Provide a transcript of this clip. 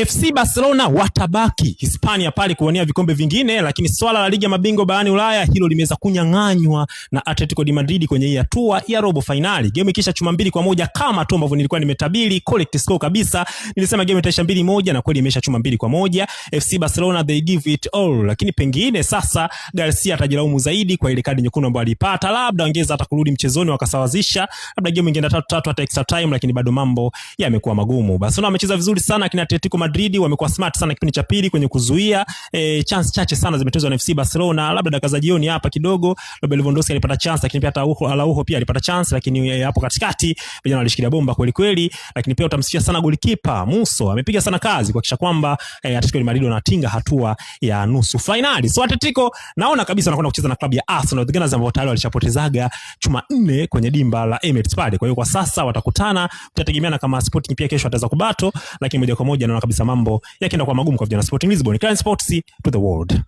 FC Barcelona watabaki Hispania pale kuwania vikombe vingine, lakini swala la ligi ya mabingwa barani Ulaya hilo limeweza kunyang'anywa na Atletico de Madrid kwenye hii hatua ya robo finali. Game ikisha chuma 2-1 kama tu ambavyo nilikuwa nimetabiri, correct score kabisa. Nilisema game itaisha 2-1 na kweli imesha chuma 2-1. FC Barcelona they give it all, lakini pengine sasa Garcia atajilaumu zaidi kwa ile kadi nyekundu ambayo alipata. Labda ongeza hata kurudi mchezoni wakasawazisha, labda game ingeenda 3-3 hata extra time, lakini bado mambo yamekuwa magumu. Barcelona wamecheza vizuri sana, lakini Atletico Madrid wamekuwa smart sana kipindi cha pili kwenye kuzuia. Chance chache sana zimetozwa na FC Barcelona, labda dakika za jioni hapa kidogo Robert Lewandowski alipata chance, lakini pia hata Araujo pia alipata chance, lakini hapo katikati vijana walishikilia bomba kweli kweli. Lakini pia utamsifia sana goalkeeper Musso, amepiga sana kazi kuhakikisha kwamba Atletico Madrid wanatinga hatua ya nusu finali. So Atletico naona kabisa wanakwenda kucheza na klabu ya Arsenal, the Gunners ambao tayari walishapotezaga chuma 4 kwenye dimba la Emirates pale. Kwa hiyo kwa sasa watakutana, tutategemeana kama Sporting pia kesho ataweza kubato, lakini moja kwa moja naona kabisa mambo yakienda kwa magumu kwa vijana Sporting Lisbon. Klein Sports to the world.